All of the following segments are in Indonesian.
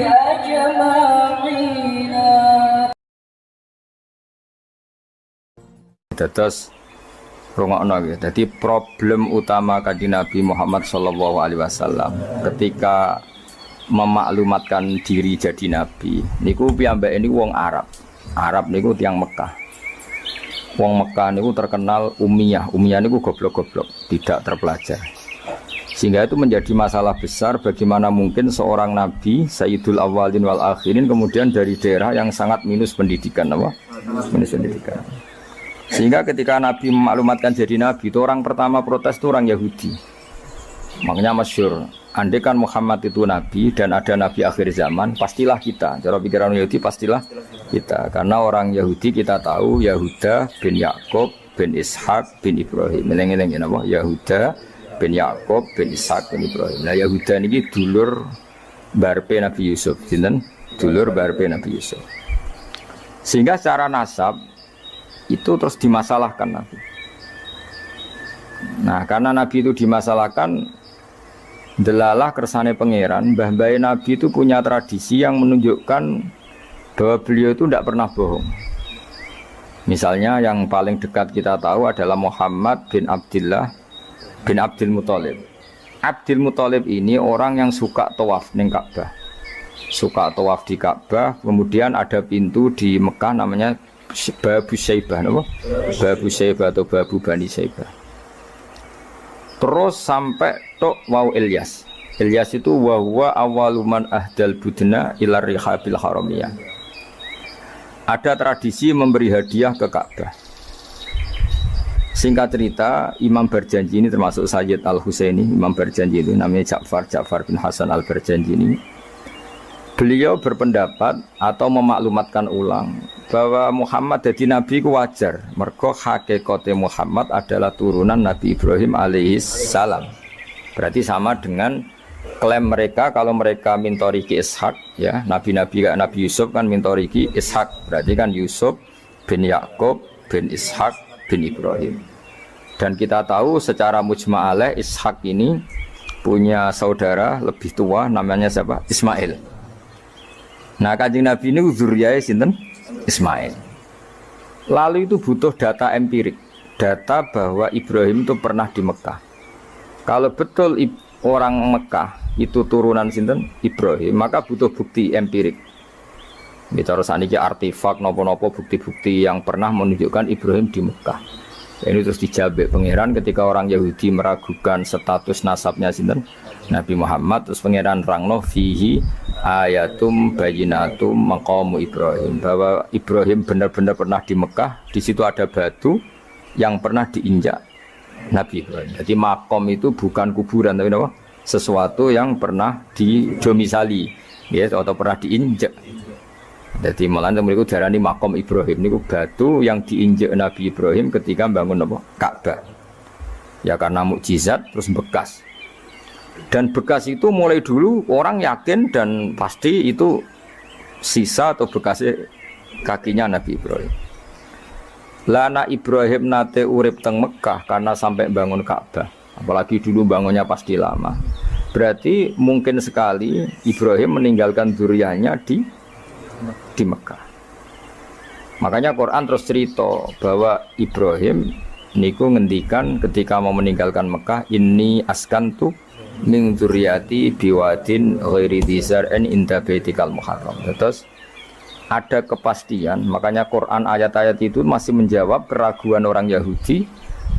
أجمعين. Terus rungokno nggih. Dadi problem utama Kanjeng Nabi Muhammad sallallahu alaihi wasallam ketika memaklumatkan diri jadi nabi niku piyambake niku wong Arab. Arab niku tiyang Mekah. Wong Mekah niku terkenal ummiyah. Ummiyah niku goblok-goblok, tidak terpelajar. Sehingga itu menjadi masalah besar bagaimana mungkin seorang nabi Sayyidul Awwalin wal Akhirin kemudian dari daerah yang sangat minus pendidikan apa? Minus pendidikan. Sehingga ketika Nabi memaklumatkan jadi Nabi itu orang pertama protes itu orang Yahudi. Makanya masyhur, andai kan Muhammad itu Nabi dan ada Nabi akhir zaman, pastilah kita. Cara pikiran Yahudi pastilah kita. Karena orang Yahudi kita tahu Yahuda bin Yakub bin Ishak bin Ibrahim. Meleng-eleng apa? Yahuda bin Yakub bin Ishak bin Ibrahim. Nah Yahuda ini dulur barpe Nabi Yusuf. Sinten? Dulur barpe Nabi Yusuf. Sehingga secara nasab itu terus dimasalahkan Nabi. Nah, karena Nabi itu dimasalahkan, delalah kersane pangeran, mbah-mbah Nabi itu punya tradisi yang menunjukkan bahwa beliau itu tidak pernah bohong. Misalnya yang paling dekat kita tahu adalah Muhammad bin Abdullah bin Abdul Muthalib. Abdul Muthalib ini orang yang suka tawaf ning Ka'bah. Suka tawaf di Ka'bah, kemudian ada pintu di Mekah namanya Babu Syaibah, apa? Babu Syaibah atau Babu Bani Syaibah. Terus sampai tok wau Ilyas. Ilyas itu wahwa awaluman ahdal budna ilar rihabil haramiyah. Ada tradisi memberi hadiah ke Ka'bah. Singkat cerita, Imam Barjanji ini termasuk Sayyid Al-Husaini. Imam Barjanji itu namanya Ja'far bin Hasan Al-Barjanji ini. Beliau berpendapat atau memaklumatkan ulang bahwa Muhammad jadi nabi ku wajar. Mergo hakikate Muhammad adalah turunan Nabi Ibrahim alaihis salam. Berarti sama dengan klaim mereka kalau mereka mintoriki Ishak, ya, nabi-nabi kayak Nabi Yusuf kan mintoriki Ishak. Berarti kan Yusuf bin Yakub bin Ishak bin Ibrahim. Dan kita tahu secara mujma'aleh Ishak ini punya saudara lebih tua namanya siapa? Ismail. Nah, Kanjeng Nabi ini zuriyahnya sinten? Ismail. Lalu itu butuh data empirik, data bahwa Ibrahim itu pernah di Mekah. Kalau betul orang Mekah itu turunan sinten? Ibrahim, maka butuh bukti empirik. Bicara saniki artefak nopo-nopo bukti-bukti yang pernah menunjukkan Ibrahim di Mekah. Ini terus dijabek pangeran ketika orang Yahudi meragukan status nasabnya sinten? Nabi Muhammad, terus pangeran rangno fihi ayatum bayinatum maqamu Ibrahim, bahwa Ibrahim benar-benar pernah di Mekah. Di situ ada batu yang pernah diinjak Nabi Ibrahim. Jadi makom itu bukan kuburan tapi apa? Sesuatu yang pernah didomisali, ya, atau pernah diinjak. Jadi malah mereka darani makom Ibrahim niku batu yang diinjak Nabi Ibrahim ketika bangun apa? Ka'bah. Ya karena mukjizat terus bekas. Dan bekas itu mulai dulu orang yakin dan pasti itu sisa atau bekasnya kakinya Nabi Ibrahim. Lana Ibrahim nate urip teng Mekah karena sampai bangun Ka'bah. Apalagi dulu bangunnya pasti lama. Berarti mungkin sekali Ibrahim meninggalkan dzurriyyahnya di Mekah. Makanya Quran terus cerita bahwa Ibrahim niku ngendikan ketika mau meninggalkan Mekah, ini askantu min dzurriyyati biwadin ghairi dzar'in inda baitikal muharram. Terus ada kepastian, makanya Quran ayat-ayat itu masih menjawab keraguan orang Yahudi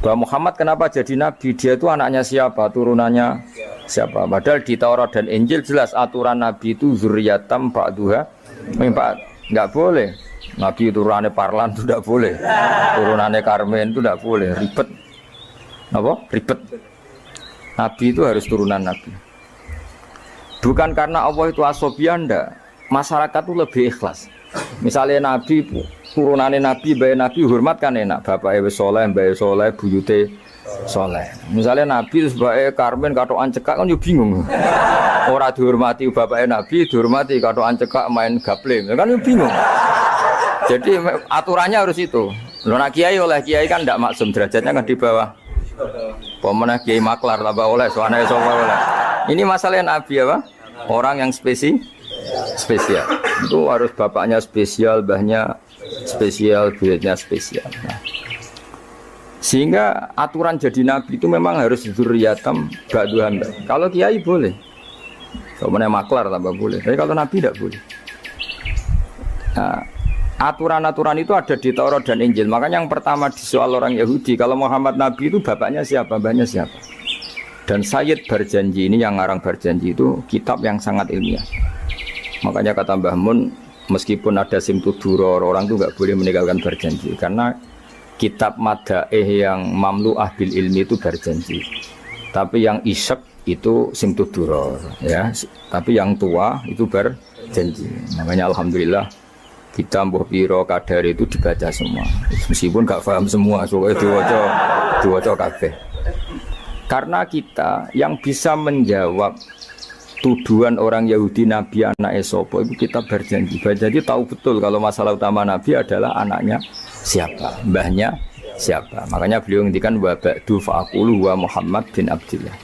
bahwa Muhammad kenapa jadi nabi, dia itu anaknya siapa, turunannya siapa. Padahal di Taurat dan Injil jelas aturan nabi itu dzurriyyatam ba'duha min ba'd. Enggak boleh nabi turunannya Parlan itu tidak boleh, turunannya Karmen itu tidak boleh, ribet. Apa? Ribet. Nabi itu harus turunan Nabi. Bukan karena Allah itu asobiyah, enggak. Masyarakat itu lebih ikhlas. Misalnya Nabi, turunannya Nabi, bayi Nabi hormat kan enak. Bapaknya soleh, bayi soleh, buyute soleh. Misalnya Nabi sebagai Karmen katokan cekak kan juga bingung. Orang dihormati bapaknya Nabi, dihormati katokan cekak main gaple, kan juga bingung. Jadi aturannya harus itu. Loh, nak kiai oleh kiai kan tidak maksum, derajatnya kan di bawah. Pemenang kiai maklar tambah oleh, soalnya oleh. Ini masalah Nabi apa? Orang yang spesial. Itu harus bapaknya spesial, mbahnya spesial, buyutnya spesial. Nah, sehingga aturan jadi nabi itu memang harus dzurriyatam ba'duhan. Kalau kiai boleh, kalau mana maklar tambah boleh, tapi kalau nabi tidak boleh. Nah, aturan-aturan itu ada di Taurat dan Injil. Makanya yang pertama disoal orang Yahudi, kalau Muhammad nabi itu bapaknya siapa, mbahnya siapa. Dan Sayyid Barjanji ini yang ngarang Barjanji itu kitab yang sangat ilmiah. Makanya kata Mbah Mun, meskipun ada simtuduror, orang itu nggak boleh meninggalkan Barjanji karena kitab madaih yang mamlu'ah bil ilmi itu Barjanji. Tapi yang isek itu simtuduror, ya. Tapi yang tua itu Barjanji. Makanya alhamdulillah kita mbuh piro kadar itu dibaca semua. Meskipun nggak paham semua, soalnya diwaca kabeh. Karena kita yang bisa menjawab tuduhan orang Yahudi Nabi anak Esopo itu kita berjanji. Jadi tahu betul kalau masalah utama Nabi adalah anaknya siapa, mbahnya siapa. Makanya beliau ngendikan wa ba'du fa'aqulu wa Muhammad bin Abdillah.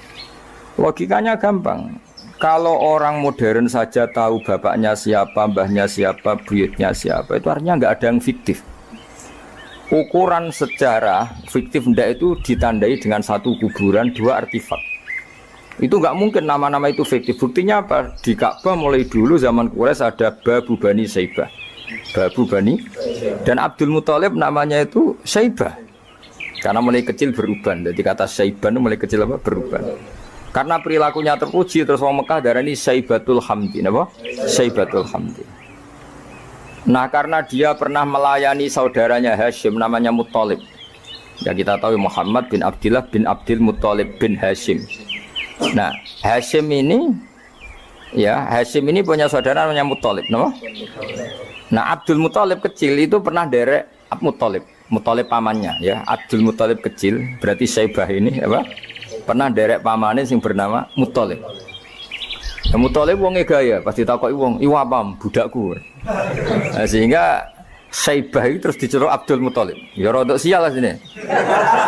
Logikanya gampang. Kalau orang modern saja tahu bapaknya siapa, mbahnya siapa, buyutnya siapa, itu artinya nggak ada yang fiktif. Ukuran sejarah fiktif ndak itu ditandai dengan satu kuburan, dua artefak. Itu nggak mungkin nama-nama itu fiktif. Buktinya apa? Di Ka'bah mulai dulu zaman Quraisy ada Babu Bani Saibah, Babu Bani, dan Abdul Muthalib namanya itu Saibah. Karena mulai kecil beruban. Jadi kata Saibah itu mulai kecil apa? Beruban. Karena perilakunya terpuji terus orang Mekah darani Saibatul Hamdi, apa? Saibatul Hamdi. Nah karena dia pernah melayani saudaranya Hashim namanya Muthalib. Ya kita tahu Muhammad bin Abdillah bin Abdul Muthalib bin Hashim. Nah Hashim ini punya saudara namanya Muthalib, no? Nah Abdul Muthalib kecil itu pernah derek Muthalib pamannya, ya. Abdul Muthalib kecil berarti Saibah ini apa? Pernah derek pamannya yang bernama Muthalib. Ya Muthalib wonge gaya, pasti takoki wong, "Iwa pam budakku." Nah, sehingga Saibah itu terus diceluk Abdul Muthalib. Ya rodok sial lah sini.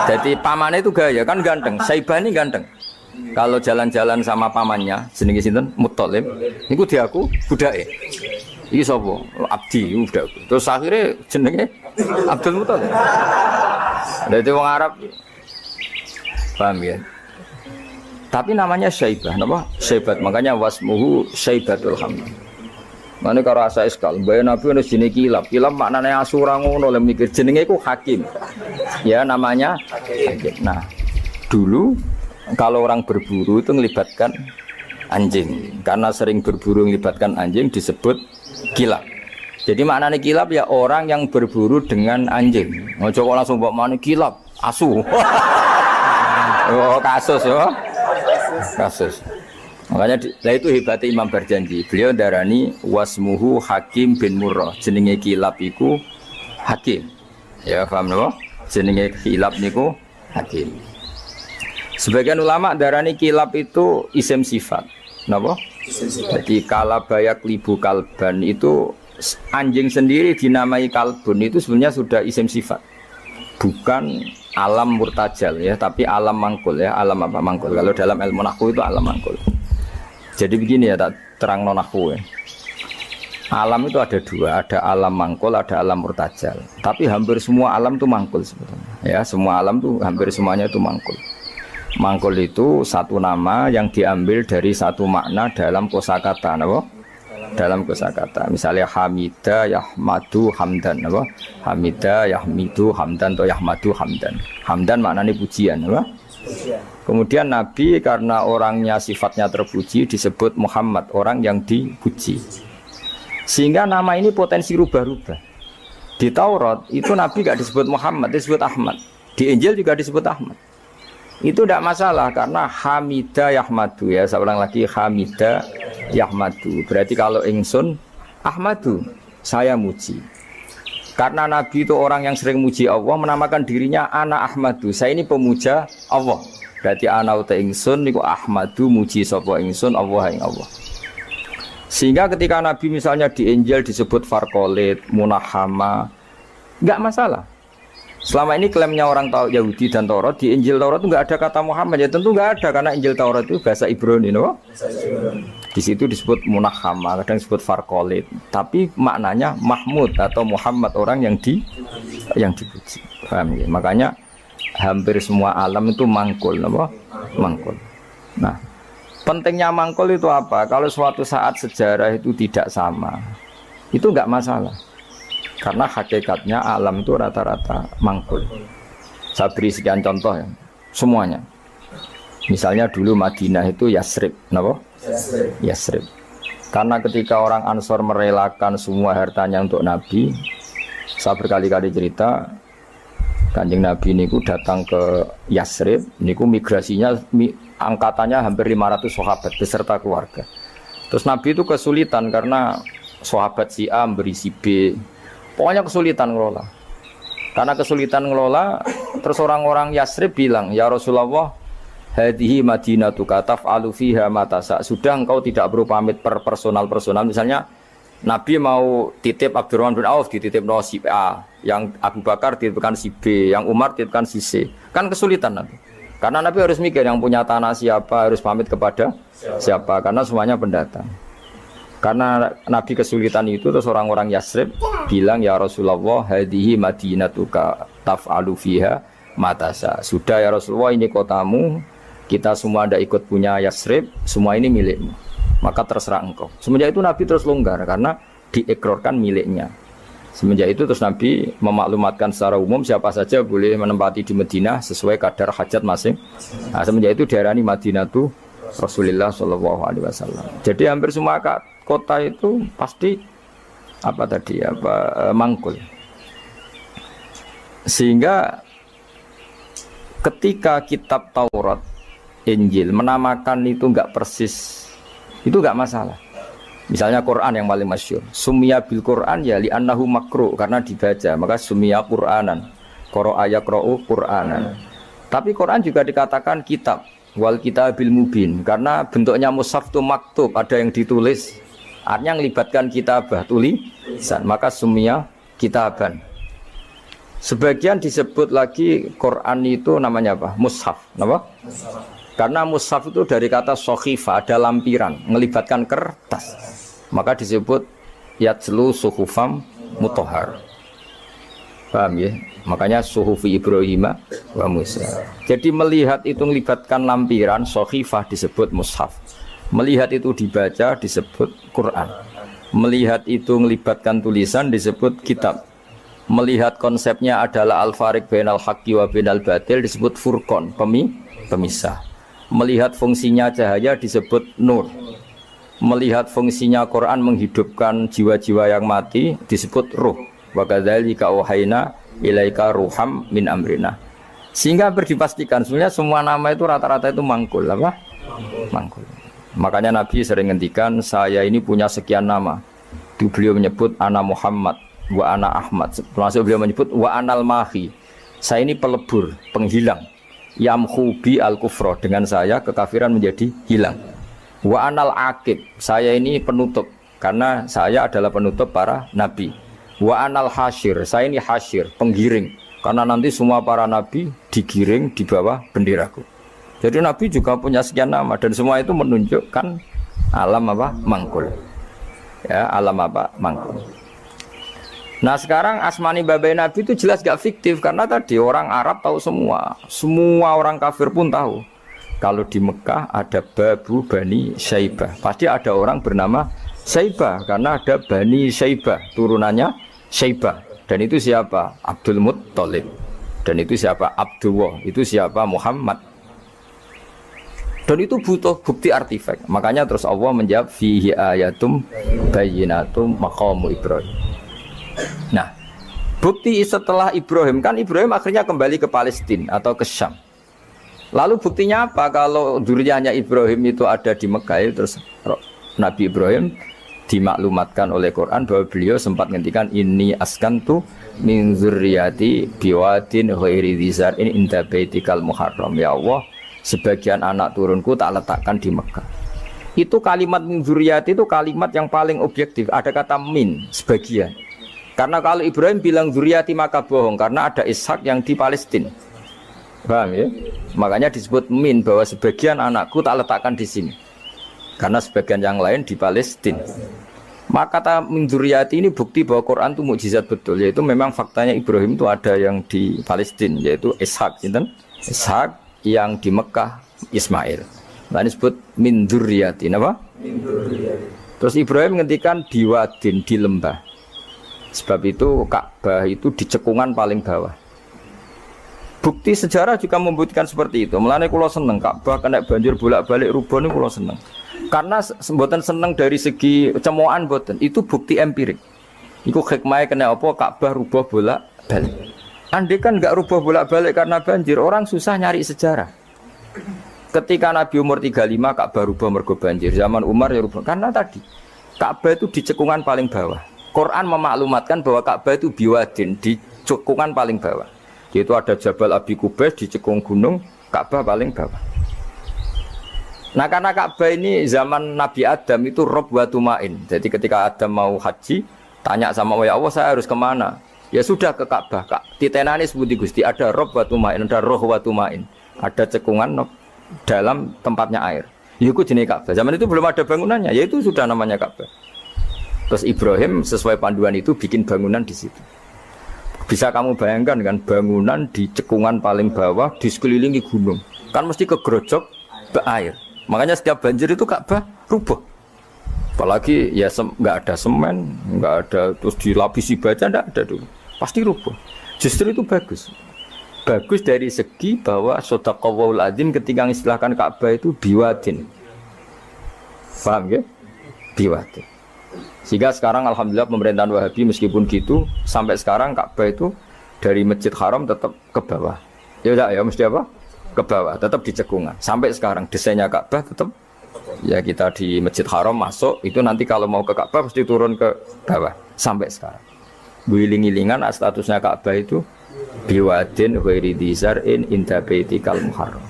Jadi pamannya itu gaya, kan ganteng. Saibah ini ganteng. Kalau jalan-jalan sama pamannya, jenenge sinten? Muthalib. Niku diaku budake. Iki sapa? Abdi budakku. Terus akhirnya jenenge Abdul Muthalib. Dadi wong Arab paham ya? Tapi namanya Saibah, nama Saibat, makanya wasmuhu Saibatul Hamdi. Mana karo asa iskal, bayi Nabi ono jenenge kilap maknanya asura ngono lem mikir jenenge iku hakim. Ya namanya hakim. Nah, dulu kalau orang berburu itu melibatkan anjing, karena sering berburu melibatkan anjing disebut kilap. Jadi maknanya kilap ya orang yang berburu dengan anjing. Ojo kok langsung mbok mani kilap, asu. Oh kasus ya. Kasus. Makanya itu hebatnya Imam Barjanji. Beliau darani wasmuhu Hakim bin Murrah. Jenenge kilap iku Hakim. Ya paham napa? Jenenge kilap niku Hakim. Sebagian ulama darani kilap itu isim sifat. Napa? Jadi kalabayak libu kalban itu anjing sendiri dinamai kalbun itu sebenarnya sudah isim sifat. Bukan alam murtajal ya, tapi alam mangkul ya. Alam apa mangkul? Kalau dalam ilmu nahwu itu alam mangkul. Jadi begini ya, tak terang nahwu ya. Alam itu ada dua, ada alam mangkul, ada alam murtajal. Tapi hampir semua alam itu mangkul sebetulnya. Ya, semua alam itu hampir semuanya itu mangkul. Mangkul itu satu nama yang diambil dari satu makna dalam kosakata, napa? Dalam kosakata. Misalnya Hamida, Yahmadu, Hamdan, apa? Hamida, Yahmidu, Hamdan atau Yahmadu, Hamdan. Hamdan maknanya pujian, apa? Kemudian Nabi karena orangnya sifatnya terpuji disebut Muhammad, orang yang dipuji. Sehingga nama ini potensi rubah-rubah. Di Taurat itu Nabi gak disebut Muhammad, disebut Ahmad. Di Injil juga disebut Ahmad. Itu tidak masalah karena Hamida Yahmadu ya. Saya ulang lagi Hamida Yahmadu. Berarti kalau ingsun Ahmadu, saya muji. Karena Nabi itu orang yang sering muji Allah, menamakan dirinya Ana Ahmadu. Saya ini pemuja Allah. Berarti ana uta ingsun niku Ahmadu muji sapa ingsun Allah ing Allah. Sehingga ketika Nabi misalnya di Injil disebut Farqolit, Munahama, enggak masalah. Selama ini klaimnya orang Yahudi dan Taurat, di Injil Taurat itu enggak ada kata Muhammad. Ya tentu enggak ada karena Injil Taurat itu bahasa Ibrani, no? Di Di situ disebut munahama, kadang disebut farqolid. Tapi maknanya Mahmud atau Muhammad, orang yang dipuji. Paham ya? Makanya hampir semua alam itu mangkul, apa? Mangkul. Nah, pentingnya mangkul itu apa? Kalau suatu saat sejarah itu tidak sama, itu enggak masalah. Karena hakikatnya alam itu rata-rata mangkul. Saya beri sekian contoh ya, semuanya. Misalnya dulu Madinah itu Yasrib, kenapa? Yasrib. Karena ketika orang Ansor merelakan semua hartanya untuk Nabi, saya berkali-kali cerita, Kanjeng Nabi niku datang ke Yasrib, niku migrasinya angkatannya hampir 500 sahabat beserta keluarga. Terus Nabi itu kesulitan karena sahabat si A memberi si B, pokoknya kesulitan ngelola. Karena kesulitan ngelola, terus orang-orang Yasrib bilang, ya Rasulullah, hadihi madinatuka taf'alu fiha ma tasa. Sudah engkau tidak perlu pamit per personal. Misalnya Nabi mau titip Abdurrahman bin Auf dititip no si A, yang Abu Bakar dititipkan si B, yang Umar dititipkan si C. Kan kesulitan Nabi. Karena Nabi harus mikir yang punya tanah siapa, harus pamit kepada siapa, karena semuanya pendatang. Karena Nabi kesulitan itu, terus orang-orang Yasrib bilang, ya Rasulullah, hadihi madinatuka taf'alu fiha ma tasa. Sudah ya Rasulullah, ini kotamu, kita semua ada ikut punya Yasrib, semua ini milikmu, maka terserah engkau. Semenjak itu Nabi terus longgar karena diekrorkan miliknya. Semenjak itu terus Nabi memaklumatkan secara umum siapa saja boleh menempati di Madinah sesuai kadar hajat masing. Nah, semenjak itu diarani Madinatu Rasulullah SAW. Jadi hampir semua kota itu pasti mangkul. Sehingga ketika kitab Taurat, Injil menamakan itu enggak persis, itu enggak masalah. Misalnya Quran yang paling masyhur, summiya bil Quran ya li annahu makru, karena dibaca, maka summiya Quranan, qara'a yaqra'u Quranan. Tapi Quran juga dikatakan kitab, wal kitabil mubin, karena bentuknya mushaf itu maktub, ada yang ditulis, artinya melibatkan kitabah, tulisan, maka summiya kitaban. Sebagian disebut lagi Quran itu namanya apa? Mushaf, apa? Karena mushaf itu dari kata sokhifah, ada lampiran, melibatkan kertas, maka disebut yatslu suhufam mutahhar. Paham ya? Makanya suhufi Ibrahim wa Musa. Jadi melihat itu melibatkan lampiran, sokhifah disebut mushaf. Melihat itu dibaca disebut Quran. Melihat itu melibatkan tulisan disebut kitab. Melihat konsepnya adalah al-fariq bainal haqqi wa bainal batil disebut furqan, pemisah. Melihat fungsinya cahaya disebut nur. Melihat fungsinya Quran menghidupkan jiwa-jiwa yang mati disebut ruh. Wa kadzalika auhayna ilaika ruham min amrina. Sehingga berdipastikan sebenarnya semua nama itu rata-rata itu mangkul, apa? Mangkul. Makanya Nabi sering ngendikan, saya ini punya sekian nama. Beliau menyebut ana Muhammad wa ana Ahmad. Termasuk beliau menyebut wa anal mahi. Saya ini pelebur, penghilang. Yamhu bi al-kufra, dengan saya kekafiran menjadi hilang. Wa anal aqib, saya ini penutup, karena saya adalah penutup para nabi. Wa anal hasyir, saya ini hasyir, penggiring, karena nanti semua para nabi digiring di bawah benderaku. Jadi nabi juga punya sekian nama, dan semua itu menunjukkan alam apa? Mangkul. Ya, alam apa? Mangkul. Nah sekarang asmani babai Nabi itu jelas gak fiktif, karena tadi orang Arab tahu semua orang kafir pun tahu. Kalau di Mekah ada Babu Bani Syaibah, pasti ada orang bernama Syaibah, karena ada Bani Syaibah, turunannya Syaibah. Dan itu siapa? Abdul Muttalib. Dan itu siapa? Abdullah. Itu siapa? Muhammad. Dan itu butuh bukti artefak. Makanya terus Allah menjawab fihi ayatum bayyinatum maqamu Ibrahim. Nah, bukti setelah Ibrahim, kan Ibrahim akhirnya kembali ke Palestina atau ke Syam. Lalu buktinya apa? Kalau duriannya Ibrahim itu ada di Mekah, terus Nabi Ibrahim dimaklumatkan oleh Quran bahwa beliau sempat ngendikan ini askantu min dzurriyyati biwadin ghairi dzar in inda baitikal muharram. Ya Allah, sebagian anak turunku tak letakkan di Mekah. Itu kalimat min dzurriyyati itu kalimat yang paling objektif. Ada kata min, sebagian. Karena kalau Ibrahim bilang dzurriyyati maka bohong, karena ada Ishak yang di Palestina. Paham ya? Makanya disebut min, bahwa sebagian anakku tak letakkan di sini. Karena sebagian yang lain di Palestina. Maka kata min dzurriyyati ini bukti bahwa Quran itu mukjizat betul, yaitu memang faktanya Ibrahim itu ada yang di Palestina, yaitu Ishak, Ishak yang di Mekah Ismail. Nah ini disebut min dzurriyyati, apa? Min dzurriyyati. Terus Ibrahim ngendikan biwadin, di lembah. Sebab itu Ka'bah itu di cekungan paling bawah. Bukti sejarah juga membuktikan seperti itu. Mulane kula seneng Ka'bah kena banjir bolak-balik rubuh niku kula seneng. Karena mboten seneng dari segi cemoan mboten, itu bukti empirik. Iku hikmahnya kena apa Ka'bah rubah bolak-balik. Andai kan enggak rubah bolak-balik karena banjir, orang susah nyari sejarah. Ketika Nabi umur 35 Ka'bah rubah mergo banjir, zaman Umar ya rubah karena tadi Ka'bah itu di cekungan paling bawah. Quran memaklumatkan bahwa Ka'bah itu biwadin, di cekungan paling bawah. Yaitu ada Jabal Abi Qubais di cekung gunung, Ka'bah paling bawah. Nah karena Ka'bah ini zaman Nabi Adam itu rob wa tumain. Jadi ketika Adam mau haji, tanya sama ya Allah saya harus kemana? Ya sudah ke Ka'bah. Titenane sebuti Gusti, ada rob wa tumain, ada roh wa tumain. Ada cekungan dalam tempatnya air. Itu jenis Ka'bah. Zaman itu belum ada bangunannya, yaitu sudah namanya Ka'bah. Terus Ibrahim sesuai panduan itu bikin bangunan di situ. Bisa kamu bayangkan kan bangunan di cekungan paling bawah di sekelilingi gunung. Kan mesti kegerojok ke air. Makanya setiap banjir itu Ka'bah rubuh. Apalagi ya nggak ada semen, nggak ada terus dilapisi baja, nggak ada dulu. Pasti rubuh. Justru itu bagus. Bagus dari segi bahwa shadaqallahul adzim ketika mengistilahkan Ka'bah itu biwadin. Paham ya? Biwadin. Sehingga sekarang alhamdulillah pemerintahan Wahabi meskipun gitu sampai sekarang Ka'bah itu dari Masjid Haram tetap ke bawah. Ya udah ya mesti apa? Ke bawah, tetap di cekungan. Sampai sekarang desainnya Ka'bah tetap ya kita di Masjid Haram masuk itu nanti kalau mau ke Ka'bah mesti turun ke bawah sampai sekarang. Wiling-wilingan statusnya Ka'bah itu biwadin ghairi dzar'in inda baitikal muharram.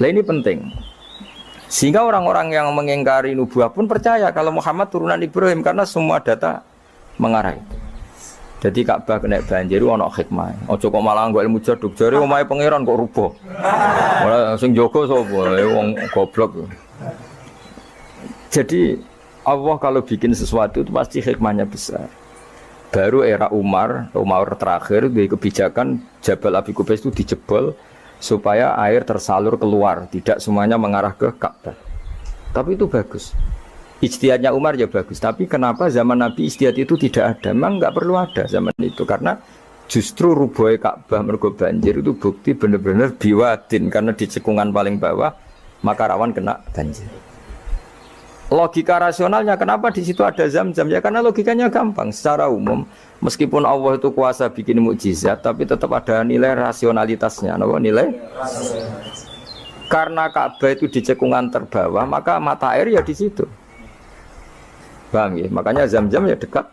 Lah ini penting. Sehingga orang-orang yang mengingkari nubuah pun percaya kalau Muhammad turunan Ibrahim karena semua data mengarah itu. Jadi Ka'bah kena banjir ana hikmah. Aja kok malah nggo ilmu jaduk jare omahe pangeran kok rubuh. Ora sing jaga sapa? Wong goblok. Jadi Allah kalau bikin sesuatu itu pasti hikmahnya besar. Baru era Umar terakhir di kebijakan Jabal Abi Qubais itu dijebol supaya air tersalur keluar, tidak semuanya mengarah ke Ka'bah. Tapi itu bagus. Ijtihadnya Umar ya bagus, tapi kenapa zaman Nabi ijtihad itu tidak ada? Memang nggak perlu ada zaman itu, karena justru rubuhnya Ka'bah mergo banjir itu bukti benar-benar biwadin, karena di cekungan paling bawah maka rawan kena banjir. Logika rasionalnya kenapa di situ ada Zam-Zam? Ya karena logikanya gampang. Secara umum, meskipun Allah itu kuasa bikin mukjizat, tapi tetap ada nilai rasionalitasnya. Nilai? Karena Ka'bah itu di cekungan terbawah, maka mata air ya di situ. Paham ya? Makanya Zam-Zam ya dekat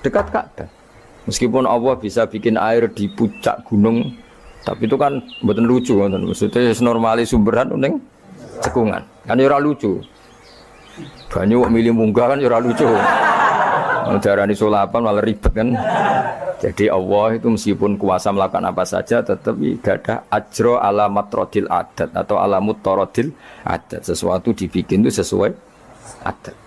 Ka'bah. Meskipun Allah bisa bikin air di puncak gunung, tapi itu kan mboten lucu, maksudnya normali sumberan ning cekungan. Kan ora lucu. Banyak kok milih munggah kan ora lucu. Darani sulapan malah ribet kan. Jadi Allah itu meskipun kuasa melakukan apa saja tetap gadah ajro ala matrodil adat atau ala mutarodil adat. Sesuatu dibikin itu sesuai adat.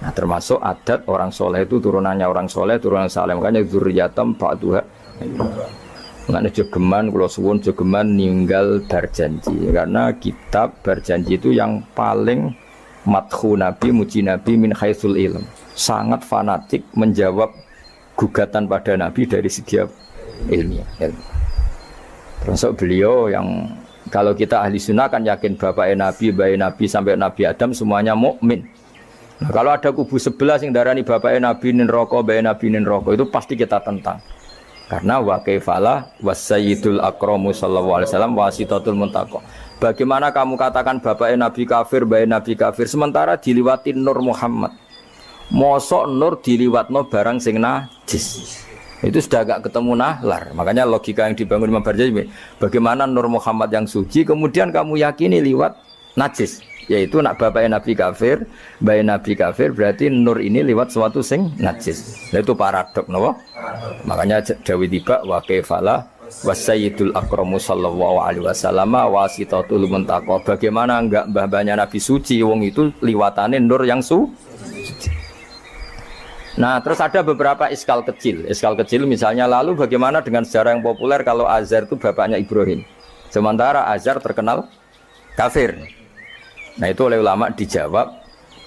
Nah termasuk adat orang soleh itu turunannya orang soleh, turunan saleh. Makanya dzurriyyatam ba'duha. Mengenai jogeman, kalau suwun jogeman ninggal berjanji. Karena kitab berjanji itu yang paling madhu Nabi, muji Nabi min haitsul ilm. Sangat fanatik menjawab gugatan pada Nabi dari segi ilmiah. Termasuk beliau yang kalau kita ahli sunnah kan yakin bapaknya Nabi, bayi Nabi sampai Nabi Adam semuanya mukmin. Nah, kalau ada kubu sebelah yang darani bapaknya Nabi nin roko, bayi Nabi nin roko itu pasti kita tentang. Karena wa kaifalah wasayyidul akramu sallallahu alaihi wasallam wasitatul muntaqo. Bagaimana kamu katakan bapaknya Nabi kafir, bayi Nabi kafir sementara diliwatin Nur Muhammad. Mosok Nur diliwatno barang sing najis. Itu sudah agak ketemu nahlar. Makanya logika yang dibangun Imam Barjani, bagaimana Nur Muhammad yang suci kemudian kamu yakini liwat najis. Yaitu nak bapaknya Nabi kafir, bayi Nabi kafir berarti Nur ini liwat suatu sing najis. Nah, itu paradok, no? Makanya Dawi tiba wa kaifalah Wasayyidul akramu sallallahu alaihi wasallam wasitatul muntaqa. Bagaimana enggak mbah-mbahnya Nabi suci, wong itu liwatane nur yang suci. Nah, terus ada beberapa iskal kecil. Iskal kecil misalnya, lalu bagaimana dengan sejarah yang populer kalau Azar itu bapaknya Ibrahim, sementara Azar terkenal kafir. Nah, itu oleh ulama dijawab,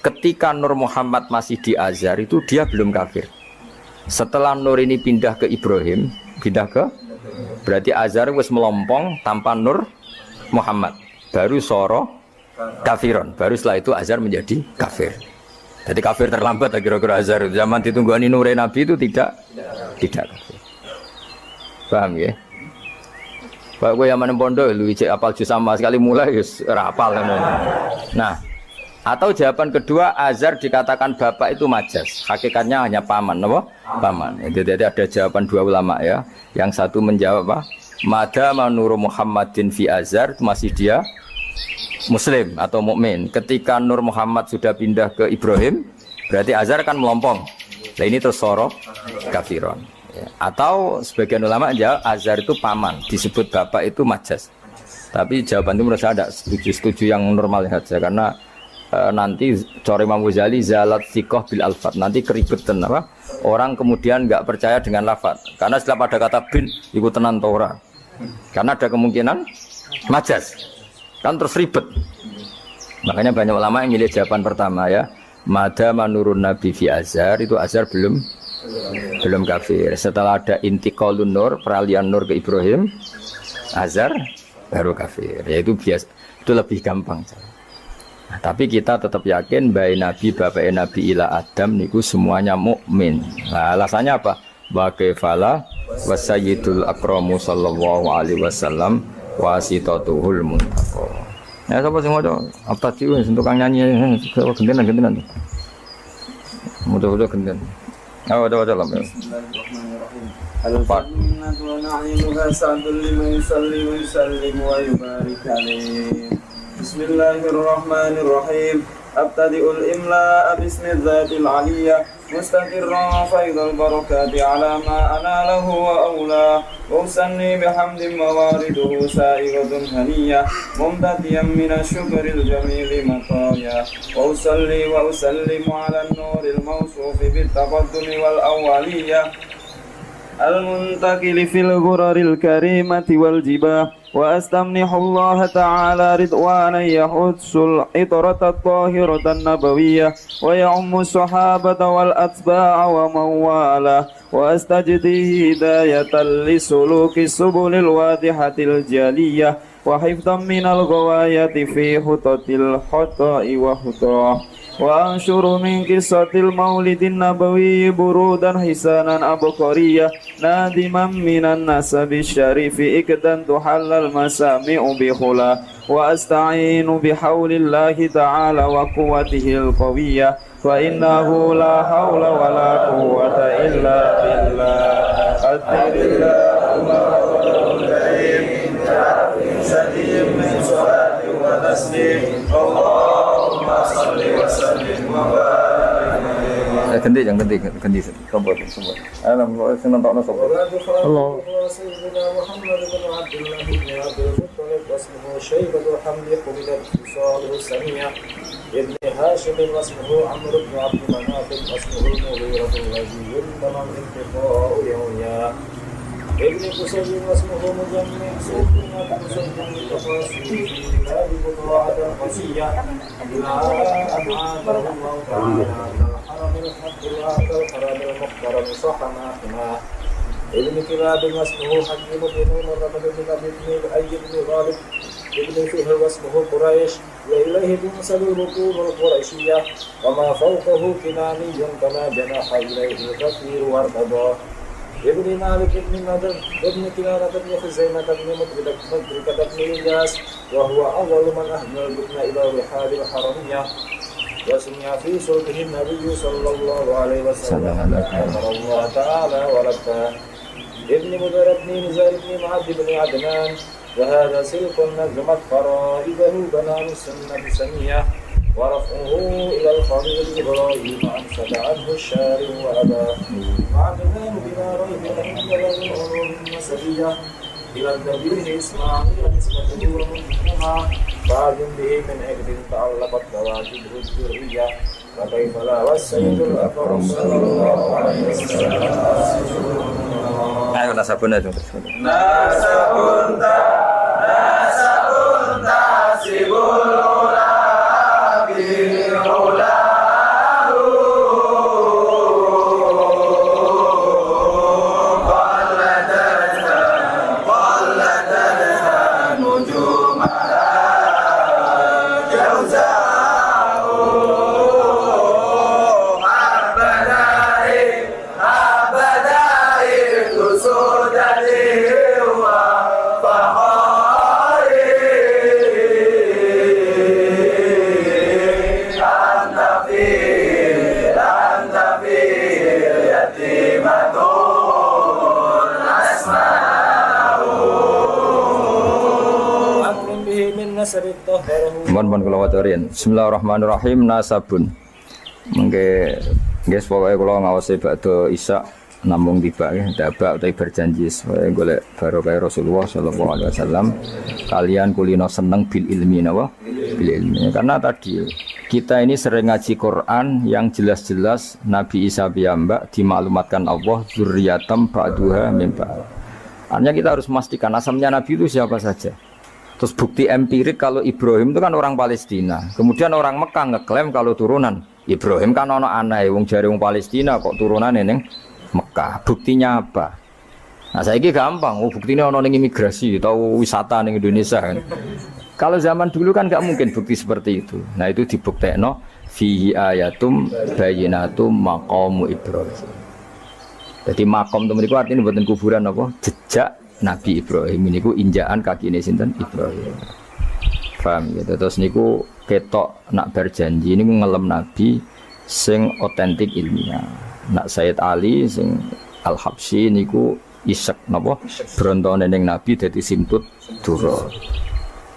ketika Nur Muhammad masih di Azhar itu dia belum kafir. Setelah Nur ini pindah ke Ibrahim, berarti Azhar wis melompong tanpa Nur Muhammad. Baru soro kafiron. Baru setelah itu Azhar menjadi kafir. Jadi kafir terlambat kira-kira Azhar. Zaman ditunggani Nur Nabi itu tidak kafir. Paham ya? Pak gue yang mana pondok lu cek apal juz sama sekali mulai wis ora apal. Nah, atau jawaban kedua, Azhar dikatakan bapak itu majas, hakikatnya hanya paman, apa? Paman. Jadi ada jawaban dua ulama ya. Yang satu menjawab apa? Madama Nur Muhammadin fi Azhar, masih dia Muslim atau mukmin. Ketika Nur Muhammad sudah pindah ke Ibrahim, berarti Azhar kan melompong. Nah ini terus soro kafiron. Ya. Atau sebagian ulama jawab Azhar itu paman, disebut bapak itu majas. Tapi jawaban itu menurut saya tidak setuju yang normal saja, karena nanti Cori Imam Ghazali zalat sikoh bil alfat, nanti keribetan apa? Orang kemudian nggak percaya dengan lafaz, karena setelah pada kata bin ikut tenan Torah, karena ada kemungkinan majas, kan terus ribet. Makanya banyak ulama yang milih jawaban pertama ya, madama nurun nabi fi Azhar, itu Azhar belum kafir. Setelah ada intiqalun nur, peralihan nur ke Ibrahim, Azhar baru kafir. Ya itu biasa, itu lebih gampang. Nah, tapi kita tetap yakin bahwa Nabi bapak Nabi ila Adam niku semuanya mukmin. Nah, alasannya apa? Bagaimana wasayyidul akramu sallallahu alaihi wasallam wasitatuhul muntaqa. Ya sapa sing maca apa sih untuk kang nyanyi gentenan. Mudah-mudahan gentenan. Ada lam. Al-Fatihah wa na'imuha sa'dul liman yusalli wa yusallim wa yubarik alaihi. Bismillahirrahmanirrahim. Abtadi'ul imla'a bismillahil aliyyah mustaqirran faidul barakati ala ma analah wa awla wa usanni bihamdin mawariduhu sa'igatun haniyah mumtadiyan minasyukril jamili mataya wa usalli wa usallimu ala nuril mawsufi bitaqaddumi wal awwaliyah al-muntakili fil ghuraril karimati wal jibah wa astamnihu Allah ta'ala ridwanan yahudsul itratat tahiratan nabawiyyah wa ya'ummu sahabata wal atba'a wa mawala wa astajdihi hidayatan lisuluki subulil wadihatil jaliyah wa hifdhan minal ghawayati fi hutatil khata'i wa hutah wa ansyuru min kisatil maulidin nabawi burudan hisanan abqariyah nadiman minan nasabi syarifi ikdan tuhallal masami'u bihula wa asta'inu bihaulillahi ta'ala wa quwwatihil qawiyyah wa innahu la hawla wa la quwwata illa billah adillah Allahul karim sadim min salati wa taslim Allahumma salli wa sallim wa barik ganti sobat alam seneng tokno sobat Allah Muhammad bin Abdullah bin Abdul Muttalib wasmuhu Syaibatu Hamdi Humidat Salih Saniyah ibn Hashim wasmuhu Amr bin Abdul Manaf wasmuhu Mughiratul Ghaziyun tamam intifa'u yawya ibn Qusayy wasmuhu Mujammi Sufyan bin Sufyan bin Tafasir Nabi Butu'ad al-Qasiyah Allah ta'ala حرم الحق الآخر حرم المختار صحنا حما ابن كلاب واسمه حكيم بن مرة بن أبي بن أي بن غالب ابن فهر واسمه قريش وإليه تنسب البطون القريشية وما فوقه كناني كما جناح إليه الكثير وارتضى ابن مالك بن نضر ابن كنانة بن خزيمة بن مدركة بن إلياس وهو أول من أهمل البطن إلى رحال الحرمية وسمع في صلبه النبي صلى الله عليه وسلم أمر الله تعالى ولبى ابن مدر بن نزار بن معد بن عدنان وهذا سلك نظمت فرائده بنان السنة سمية ورفعه إلى الخليل إبراهيم أنشد عنه الشارع وأباه وعدنان بلا ريب أن له العلوم النسبية إلى الذبيح إسماعيل نسبته ومنهما بعد به من أجل تعلقت بواجبه الذرية فكيف لا والسيد الأكرم صلى الله عليه وسلم. Ayo nasabun itu. Nasabun tasibul ula bil ula. Mohon kula waturin. Bismillahirrahmanirrahim. Nasabun. Mengke nggih pokoke kula ngawasi badhe Isya namung tiba nggih dabak utawi berjanji supaya golek barokah Rasulullah sallallahu alaihi wasallam kalian kulino seneng bil ilmi napa? Bil ilmi. Karena tadi kita ini sering ngaji Quran yang jelas-jelas Nabi Isa piyambak dimaklumatkan Allah dzurriyatam ba'duha min ba'd. Artinya kita harus memastikan asalnya Nabi itu siapa saja. Terus bukti empirik kalau Ibrahim itu kan orang Palestina. Kemudian orang Mekah ngeklaim kalau turunan Ibrahim kan ono anake wong jare wong Palestina kok turunane ning Mekah. Buktinya apa? Nah, saiki gampang. Oh, buktinya ono ning imigrasi atau wisata ning Indonesia kan. Kalau zaman dulu kan enggak mungkin bukti seperti itu. Nah, itu dibuktekno fihi ayatum bayyinatum maqamu Ibrahim. Jadi makom itu mriku artine mboten kuburan apa? Jejak Nabi Ibrahim niku injaan kakine sinten Ibrahim. Paham ya? Terus niku ketok nak berjanji niku ngelem Nabi sing otentik ilmiah. Nak Sayyid Ali sing Al-Habsyi niku isek napa brontone ning Nabi dadi simtut dura.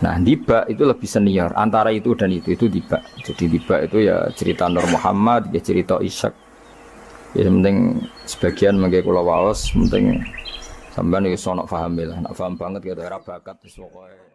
Nah, Diba itu lebih senior antara itu dan itu Diba. Jadi Diba itu ya cerita Nur Muhammad, ya cerita Ishak. Ya penting sebagian mengke kula waos penting sampeyan iki sono paham lah, nak paham banget ya ora bakat wis pokoke.